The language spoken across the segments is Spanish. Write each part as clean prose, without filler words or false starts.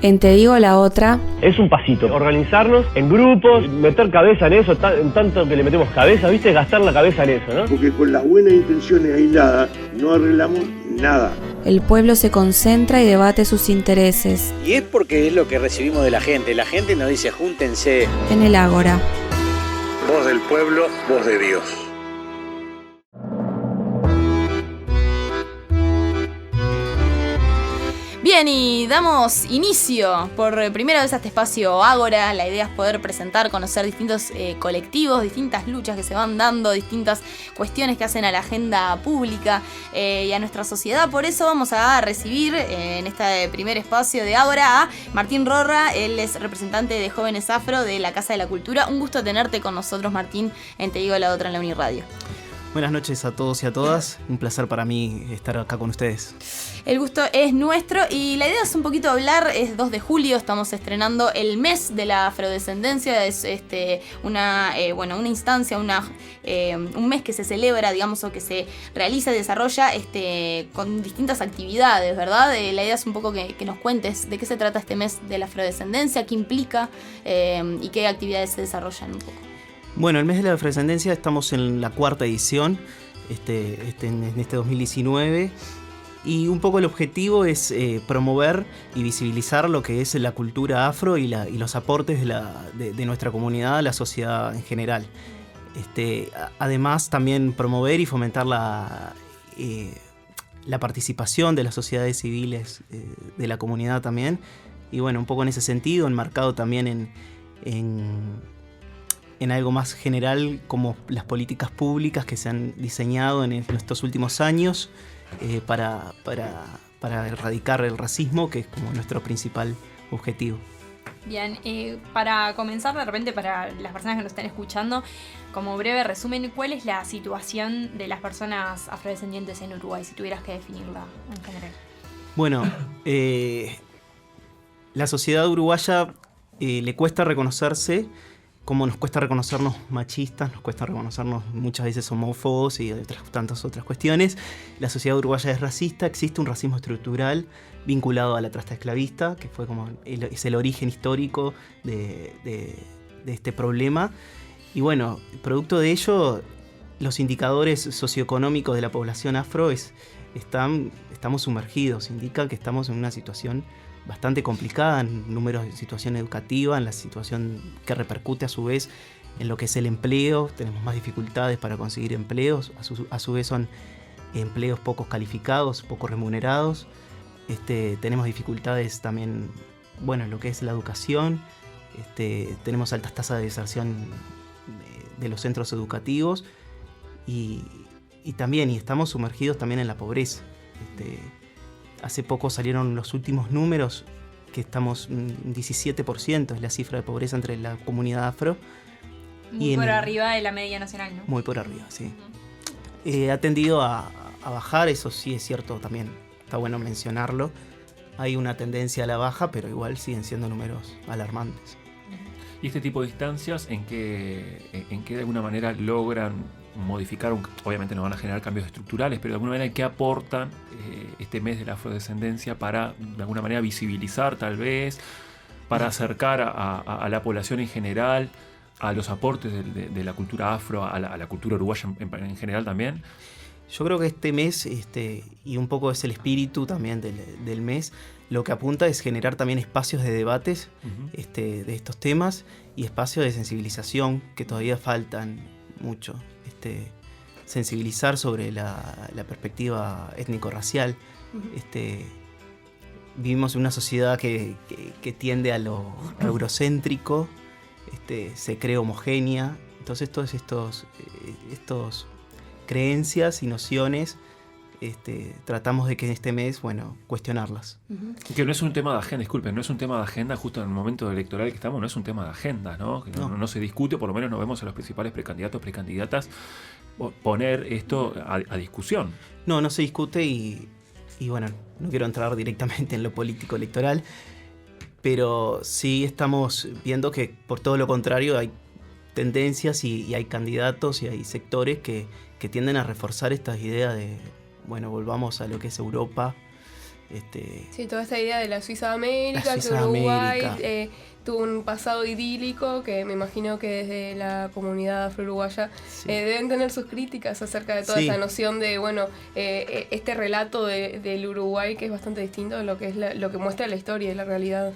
En Te Digo la Otra. Es un pasito, organizarnos en grupos, meter cabeza en eso, en tanto que le metemos cabeza, ¿viste? Gastar la cabeza en eso, ¿no? Porque con las buenas intenciones aisladas no arreglamos nada. El pueblo se concentra y debate sus intereses. Y es porque es lo que recibimos de la gente. La gente nos dice, júntense. En el Ágora. Voz del pueblo, voz de Dios. Bien, y damos inicio por primera vez a este espacio Ágora. La idea es poder presentar, conocer distintos colectivos, distintas luchas que se van dando, distintas cuestiones que hacen a la agenda pública y a nuestra sociedad. Por eso vamos a recibir en este primer espacio de Ágora a Martín Rorra. Él es representante de Jóvenes Afro de la Casa de la Cultura. Un gusto tenerte con nosotros, Martín, en Te Digo la Otra en la Uniradio. Buenas noches a todos y a todas. Un placer para mí estar acá con ustedes. El gusto es nuestro y la idea es un poquito hablar. Es 2 de julio, estamos estrenando el mes de la afrodescendencia. Es una instancia, un mes que se celebra, digamos, o que se realiza y desarrolla con distintas actividades, ¿verdad? La idea es un poco que nos cuentes de qué se trata este mes de la afrodescendencia, qué implica y qué actividades se desarrollan un poco. Bueno, el mes de la afrodescendencia estamos en la 4ª edición en este 2019 y un poco el objetivo es promover y visibilizar lo que es la cultura afro y los aportes de nuestra comunidad a la sociedad en general. Además también promover y fomentar la participación de las sociedades civiles de la comunidad también y bueno, un poco en ese sentido, enmarcado también en algo más general como las políticas públicas que se han diseñado en estos últimos años para erradicar el racismo, que es como nuestro principal objetivo. Bien, para comenzar de repente para las personas que nos están escuchando, como breve resumen, ¿cuál es la situación de las personas afrodescendientes en Uruguay, si tuvieras que definirla en general? Bueno, la sociedad uruguaya le cuesta reconocerse, como nos cuesta reconocernos machistas, nos cuesta reconocernos muchas veces homófobos y tantas otras cuestiones. La sociedad uruguaya es racista, existe un racismo estructural vinculado a la trata esclavista, que fue es el origen histórico de este problema. Y bueno, producto de ello, los indicadores socioeconómicos de la población afro estamos sumergidos, indica que estamos en una situación bastante complicada en números de situación educativa, en la situación que repercute a su vez en lo que es el empleo. Tenemos más dificultades para conseguir empleos, a su vez son empleos poco calificados, poco remunerados. Tenemos dificultades también, en lo que es la educación. Tenemos altas tasas de deserción de los centros educativos y estamos sumergidos también en la pobreza. Hace poco salieron los últimos números, que estamos en 17%, es la cifra de pobreza entre la comunidad afro. Muy por arriba de la media nacional, ¿no? Muy por arriba, sí. Ha tendido a bajar, eso sí es cierto también, está bueno mencionarlo. Hay una tendencia a la baja, pero igual siguen siendo números alarmantes. ¿Y este tipo de instancias en qué de alguna manera logran modificar, obviamente no van a generar cambios estructurales, pero de alguna manera qué aportan este mes de la afrodescendencia para de alguna manera visibilizar tal vez, para acercar a la población en general a los aportes de la cultura afro, a la cultura uruguaya en general también? Yo creo que este mes, y un poco es el espíritu también del mes, lo que apunta es generar también espacios de debates de estos temas y espacios de sensibilización que todavía faltan mucho. Sensibilizar sobre la perspectiva étnico-racial. Vivimos en una sociedad que tiende a lo eurocéntrico, se cree homogénea. Entonces todos estos creencias y nociones tratamos de que en este mes, cuestionarlas. Que no es un tema de agenda, disculpen, no es un tema de agenda justo en el momento electoral que estamos, no es un tema de agenda, ¿no? Que no se discute, por lo menos no vemos a los principales precandidatos, precandidatas poner esto a discusión. No se discute y no quiero entrar directamente en lo político electoral, pero sí estamos viendo que por todo lo contrario hay tendencias y hay candidatos y hay sectores que tienden a reforzar estas ideas de volvamos a lo que es Europa, Sí, toda esta idea de la Suiza de América, La Suiza que Uruguay América. tuvo un pasado idílico, que me imagino que desde la comunidad afro-uruguaya Sí. deben tener sus críticas acerca de toda Sí. esta noción de, este relato del Uruguay, que es bastante distinto de lo que es lo que muestra la historia y la realidad.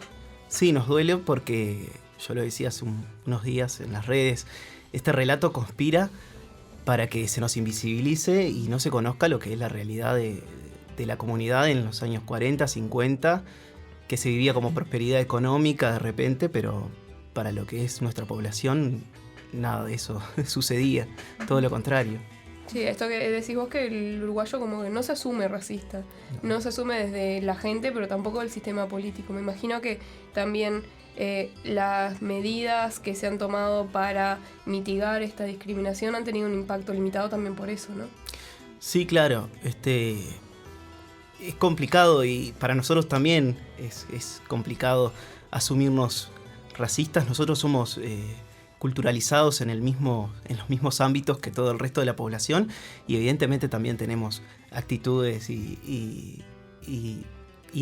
Sí, nos duele porque, yo lo decía hace unos días en las redes, este relato conspira para que se nos invisibilice y no se conozca lo que es la realidad de la comunidad en los años 40, 50, que se vivía como prosperidad económica de repente, pero para lo que es nuestra población, nada de eso sucedía, todo lo contrario. Sí, esto que decís vos, que el uruguayo como que no se asume racista, no se asume desde la gente, pero tampoco del sistema político. Me imagino que también las medidas que se han tomado para mitigar esta discriminación han tenido un impacto limitado también por eso, ¿no? Sí, claro, es complicado y para nosotros también es complicado asumirnos racistas. Nosotros somos culturalizados en los mismos ámbitos que todo el resto de la población y evidentemente también tenemos actitudes y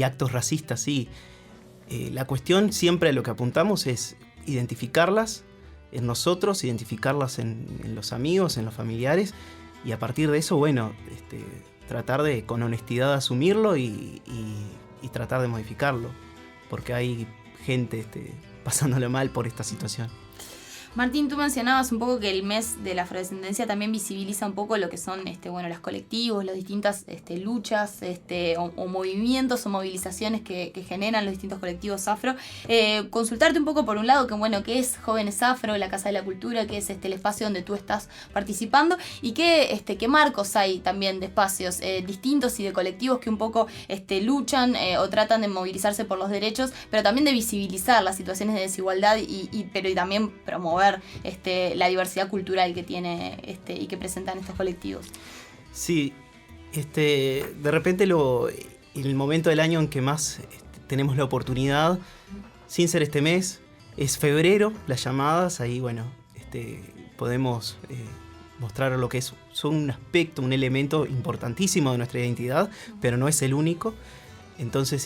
actos racistas, sí. La cuestión siempre a lo que apuntamos es identificarlas en nosotros, identificarlas en los amigos, en los familiares y a partir de eso, tratar de con honestidad asumirlo y tratar de modificarlo, porque hay gente pasándolo mal por esta situación. Martín, tú mencionabas un poco que el mes de la afrodescendencia también visibiliza un poco lo que son los colectivos, las distintas luchas o movimientos o movilizaciones que generan los distintos colectivos afro. Consultarte un poco por un lado qué es Jóvenes Afro, la Casa de la Cultura, que es el espacio donde tú estás participando y qué marcos hay también de espacios distintos y de colectivos que un poco luchan o tratan de movilizarse por los derechos, pero también de visibilizar las situaciones de desigualdad pero también promover la diversidad cultural que tiene y que presentan estos colectivos. Sí, de repente en el momento del año en que más tenemos la oportunidad, sin ser este mes, es febrero, las llamadas, ahí podemos mostrar lo que son un aspecto, un elemento importantísimo de nuestra identidad, pero no es el único. Entonces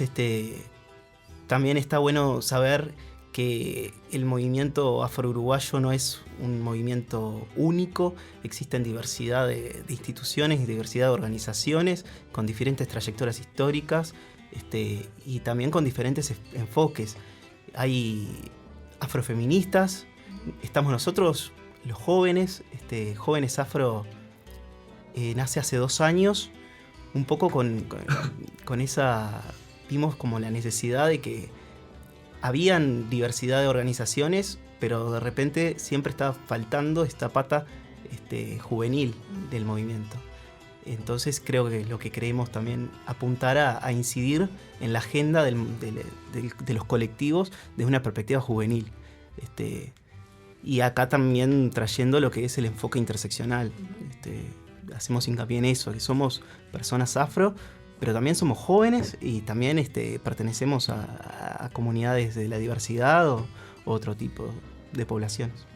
también está bueno saber que el movimiento afro-uruguayo no es un movimiento único, existen diversidad de instituciones y diversidad de organizaciones con diferentes trayectorias históricas y también con diferentes enfoques. Hay afrofeministas, estamos nosotros, los jóvenes, Jóvenes Afro nace hace 2 años, un poco con esa, vimos como la necesidad de que habían diversidad de organizaciones, pero de repente siempre estaba faltando esta pata juvenil del movimiento. Entonces creo que lo que queremos también apuntar a incidir en la agenda de los colectivos desde una perspectiva juvenil. Y acá también trayendo lo que es el enfoque interseccional. Hacemos hincapié en eso, que somos personas afro, pero también somos jóvenes y también pertenecemos a comunidades de la diversidad o otro tipo de poblaciones.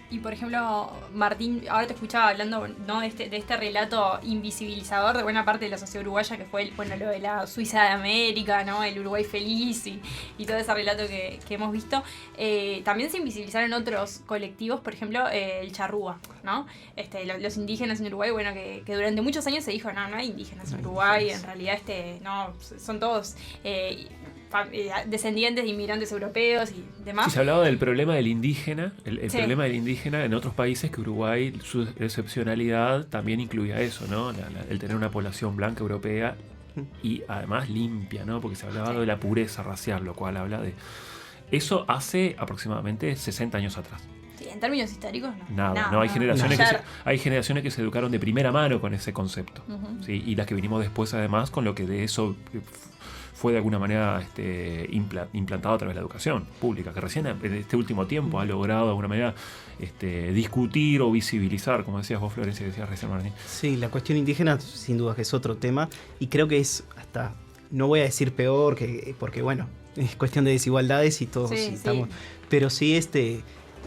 Y por ejemplo, Martín, ahora te escuchaba hablando, ¿no?, de este relato invisibilizador de buena parte de la sociedad uruguaya, que fue lo de la Suiza de América, ¿no?, el Uruguay feliz y todo ese relato que hemos visto. También se invisibilizaron otros colectivos, por ejemplo, el charrúa, ¿no? Los indígenas en Uruguay, que durante muchos años se dijo, no hay indígenas en Uruguay, en realidad no, son todos descendientes de inmigrantes europeos y demás. Sí, se hablaba del problema del indígena, el problema del indígena en otros países, que Uruguay, su excepcionalidad también incluía eso, ¿no? El tener una población blanca europea y además limpia, ¿no? Porque se hablaba de la pureza racial, lo cual habla de... Eso hace aproximadamente 60 años atrás. Sí, en términos históricos, no. Nada, no. Hay generaciones que se educaron de primera mano con ese concepto. Uh-huh. ¿Sí? Y las que vinimos después, además, con lo que de eso fue de alguna manera implantado a través de la educación pública, que recién en este último tiempo ha logrado de alguna manera discutir o visibilizar, como decías vos, Florencia, y decías recién, Martín. Sí, la cuestión indígena sin duda que es otro tema y creo que es hasta, no voy a decir peor, porque es cuestión de desigualdades y todos estamos, pero sí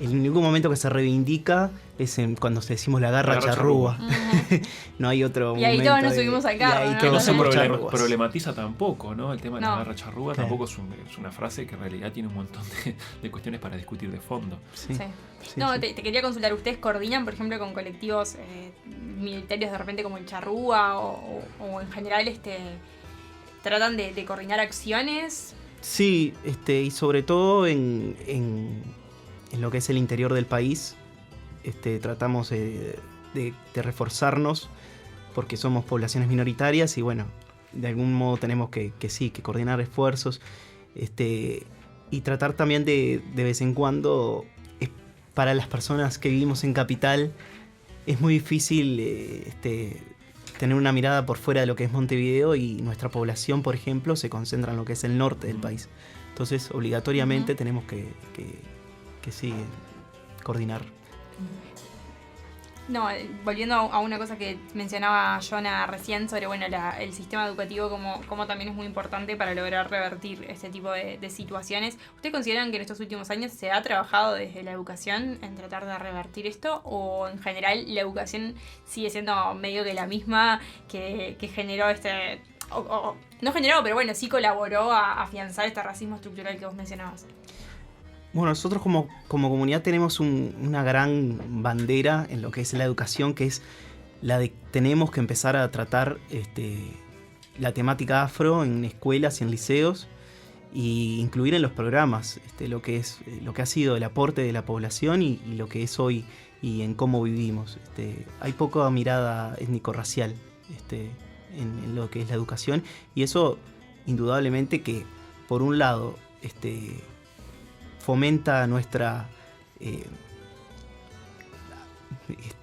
el único momento que se reivindica es cuando decimos la garra charrúa. No hay otro y ahí momento. todos nos subimos al carro, ¿no? Que no se charrúas. problematiza tampoco, ¿no? El tema de la No. garra charrúa Claro. tampoco es una frase que en realidad tiene un montón de cuestiones para discutir de fondo. Sí. Sí. Sí, No, sí. te quería consultar, ¿ustedes coordinan, por ejemplo, con colectivos militares de repente como el Charrúa o en general tratan de coordinar acciones? Sí, y sobre todo en lo que es el interior del país, tratamos de reforzarnos porque somos poblaciones minoritarias y bueno, de algún modo tenemos que coordinar esfuerzos y tratar también de vez en cuando, para las personas que vivimos en capital, es muy difícil tener una mirada por fuera de lo que es Montevideo y nuestra población, por ejemplo, se concentra en lo que es el norte del país. Entonces, obligatoriamente tenemos que coordinar. No, volviendo a una cosa que mencionaba Jonah recién sobre el sistema educativo como también es muy importante para lograr revertir este tipo de situaciones. ¿Ustedes consideran que en estos últimos años se ha trabajado desde la educación en tratar de revertir esto? ¿O en general la educación sigue siendo medio que la misma que generó no generó, pero bueno, sí colaboró a afianzar este racismo estructural que vos mencionabas? Bueno, nosotros como comunidad tenemos una gran bandera en lo que es la educación, que es la de tenemos que empezar a tratar la temática afro en escuelas y en liceos y incluir en los programas lo que ha sido el aporte de la población y lo que es hoy y en cómo vivimos. Hay poca mirada étnico-racial en lo que es la educación y eso indudablemente que por un lado fomenta nuestra,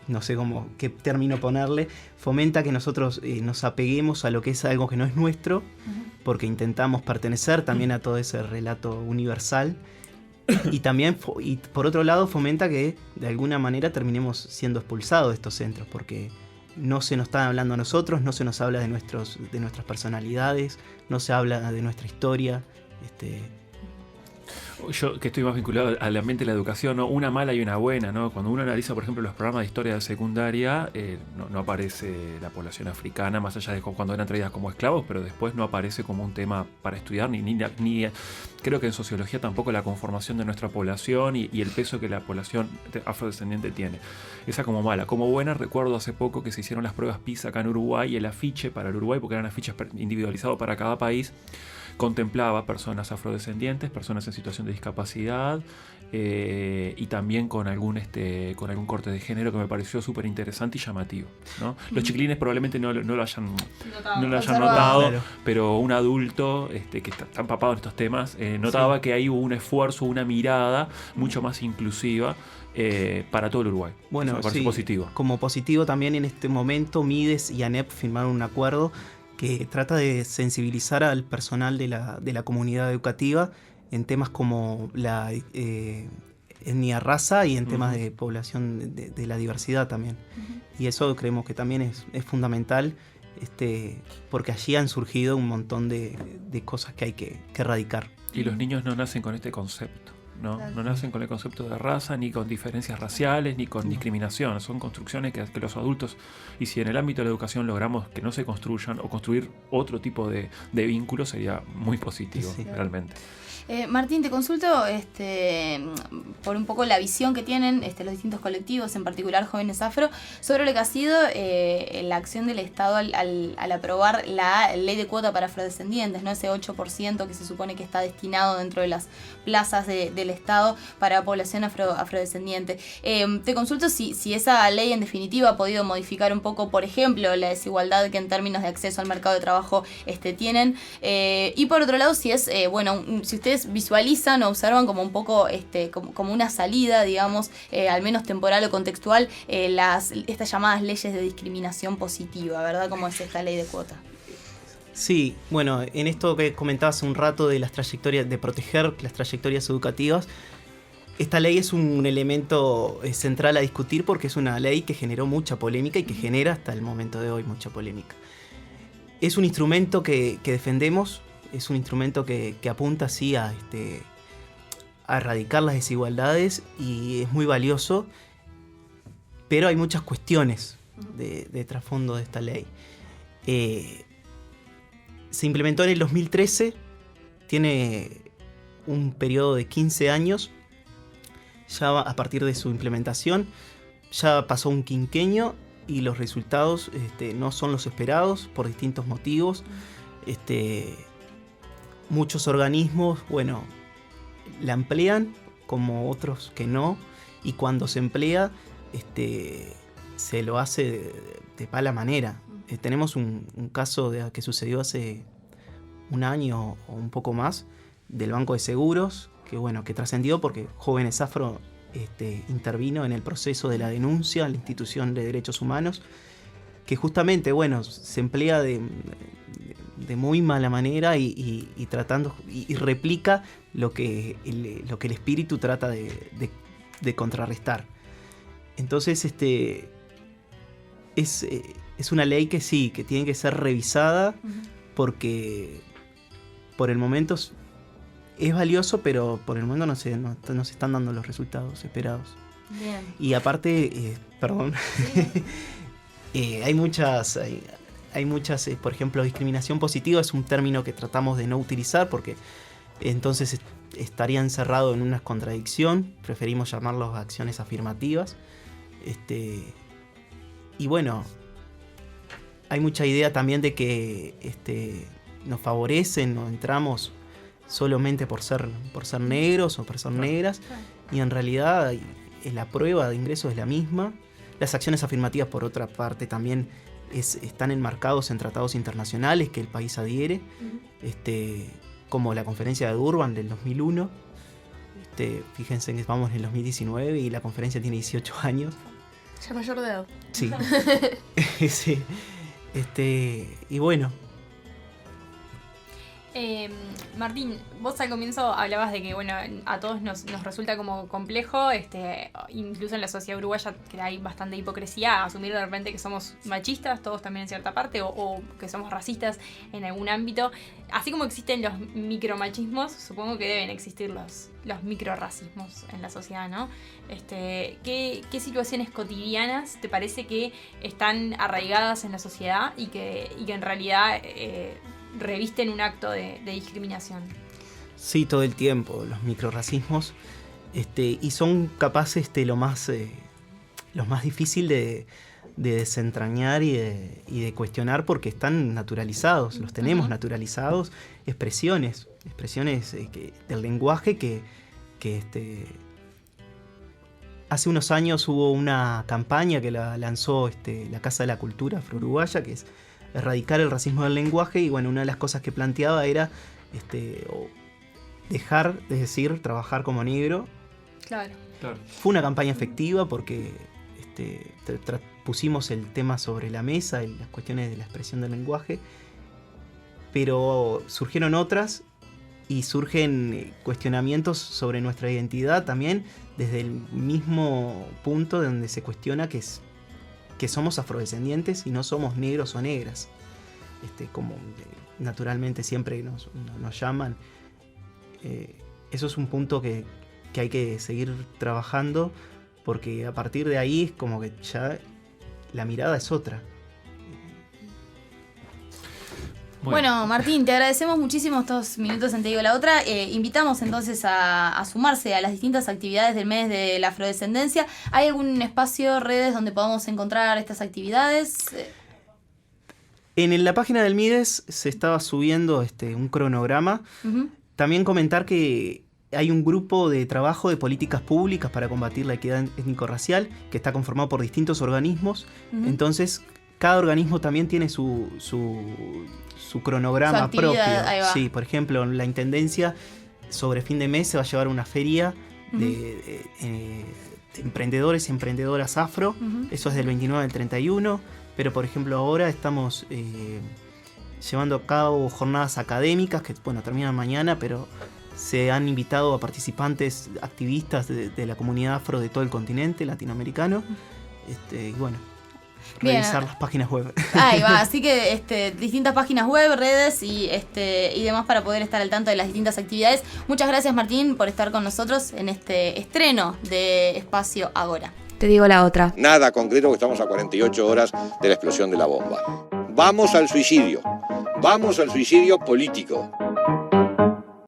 no sé qué término ponerle, fomenta que nosotros nos apeguemos a lo que es algo que no es nuestro, porque intentamos pertenecer también a todo ese relato universal, y también, y por otro lado, fomenta que de alguna manera terminemos siendo expulsados de estos centros, porque no se nos está hablando a nosotros, no se nos habla de nuestras personalidades, no se habla de nuestra historia. Yo que estoy más vinculado al ambiente de la educación, ¿no? Una mala y una buena, ¿no? Cuando uno analiza, por ejemplo, los programas de historia de secundaria, no aparece la población africana, más allá de cuando eran traídas como esclavos, pero después no aparece como un tema para estudiar, ni creo que en sociología tampoco la conformación de nuestra población y el peso que la población afrodescendiente tiene. Esa como mala. Como buena, recuerdo hace poco que se hicieron las pruebas PISA acá en Uruguay y el afiche para el Uruguay, porque eran afiches individualizados para cada país, contemplaba personas afrodescendientes, personas en situación de discapacidad y también con algún corte de género que me pareció súper interesante y llamativo, ¿no? Los chiquilines probablemente no lo hayan notado, claro. Pero un adulto que está empapado en estos temas notaba que ahí hubo un esfuerzo, una mirada mucho más inclusiva para todo el Uruguay. Bueno, me parece positivo. Como positivo también en este momento Mides y ANEP firmaron un acuerdo que trata de sensibilizar al personal de la comunidad educativa en temas como la etnia, raza y en temas de población de la diversidad también. Y eso creemos que también es fundamental, porque allí han surgido un montón de cosas que hay que erradicar. Y los niños no nacen con este concepto. No nacen con el concepto de raza, ni con diferencias raciales, ni con discriminación. Son construcciones que los adultos, y si en el ámbito de la educación logramos que no se construyan o construir otro tipo de vínculos, sería muy positivo, realmente. Martín, te consulto por un poco la visión que tienen los distintos colectivos, en particular Jóvenes Afro, sobre lo que ha sido la acción del Estado al aprobar la ley de cuota para afrodescendientes, ¿no? Ese 8% que se supone que está destinado dentro de las plazas del Estado para población afrodescendiente. Te consulto si esa ley en definitiva ha podido modificar un poco, por ejemplo, la desigualdad que en términos de acceso al mercado de trabajo tienen, y por otro lado si es, si ustedes visualizan o observan como un poco como una salida, digamos, al menos temporal o contextual, estas llamadas leyes de discriminación positiva, ¿verdad? Como es esta ley de cuota. Sí, bueno, en esto que comentabas hace un rato de las trayectorias, de proteger las trayectorias educativas, esta ley es un elemento central a discutir porque es una ley que generó mucha polémica y que genera hasta el momento de hoy mucha polémica. Es un instrumento que defendemos. Es un instrumento que apunta así a a erradicar las desigualdades y es muy valioso, pero hay muchas cuestiones de trasfondo de esta ley. Se implementó en el 2013, tiene un periodo de 15 años, ya a partir de su implementación, ya pasó un quinquenio y los resultados no son los esperados por distintos motivos. Muchos organismos, bueno, la emplean como otros que no, y cuando se emplea se lo hace de mala manera. Tenemos un caso que sucedió hace un año o un poco más del Banco de Seguros, que trascendió porque Jóvenes Afro intervino en el proceso de la denuncia a la institución de derechos humanos, que justamente se emplea de muy mala manera y tratando y replica lo que el espíritu trata de contrarrestar. Entonces es una ley que sí, que tiene que ser revisada, porque por el momento es valioso, pero por el momento no se están dando los resultados esperados. Bien. Y aparte, perdón, hay muchas, por ejemplo, discriminación positiva es un término que tratamos de no utilizar porque entonces estaría encerrado en una contradicción. Preferimos llamarlos acciones afirmativas. Y bueno, hay mucha idea también de que nos favorecen o entramos solamente por ser negros o por ser negras, y en realidad la prueba de ingreso es la misma. Las acciones afirmativas, por otra parte, también están enmarcados en tratados internacionales que el país adhiere, como la conferencia de Durban del 2001. Fíjense que vamos en el 2019 y la conferencia tiene 18 años. Ya mayor de edad. Sí. Sí. Y bueno. Martín, vos al comienzo hablabas de que a todos nos resulta como complejo, incluso en la sociedad uruguaya, que hay bastante hipocresía, asumir de repente que somos machistas, todos también en cierta parte, o que somos racistas en algún ámbito. Así como existen los micromachismos, supongo que deben existir los microracismos en la sociedad, ¿no? ¿Qué situaciones cotidianas te parece que están arraigadas en la sociedad y que en realidad revisten un acto de discriminación? Sí, todo el tiempo, los microracismos, y son capaces lo más difícil de desentrañar y de cuestionar, porque están naturalizados, los tenemos naturalizados, expresiones del lenguaje que hace unos años hubo una campaña que la lanzó la Casa de la Cultura Afro-Uruguaya, que es erradicar el racismo del lenguaje, y una de las cosas que planteaba era dejar de decir trabajar como negro. Claro. Fue una campaña efectiva porque pusimos el tema sobre la mesa, las cuestiones de la expresión del lenguaje, pero surgieron otras y surgen cuestionamientos sobre nuestra identidad también desde el mismo punto de donde se cuestiona que somos afrodescendientes y no somos negros o negras, como naturalmente siempre nos llaman. Eso es un punto que hay que seguir trabajando, porque a partir de ahí es como que ya la mirada es otra. Bueno, Martín, te agradecemos muchísimo estos minutos en Te Digo la Otra. Invitamos entonces a sumarse a las distintas actividades del mes de la afrodescendencia. ¿Hay algún espacio, redes donde podamos encontrar estas actividades? En la página del MIDES se estaba subiendo un cronograma. Uh-huh. También comentar que hay un grupo de trabajo de políticas públicas para combatir la equidad étnico-racial que está conformado por distintos organismos. Uh-huh. Entonces, cada organismo también tiene su cronograma propio. Sí, por ejemplo, la Intendencia sobre fin de mes se va a llevar una feria de emprendedores y emprendedoras afro. Uh-huh. Eso es del 29 al 31. Pero, por ejemplo, ahora estamos llevando a cabo jornadas académicas que, terminan mañana, pero se han invitado a participantes, activistas de la comunidad afro de todo el continente latinoamericano. Y bueno, revisar las páginas web. Ahí va, así que distintas páginas web, redes y demás para poder estar al tanto de las distintas actividades. Muchas gracias, Martín, por estar con nosotros en este estreno de Espacio Ágora. Te digo la otra. Nada concreto, que estamos a 48 horas de la explosión de la bomba. Vamos al suicidio político.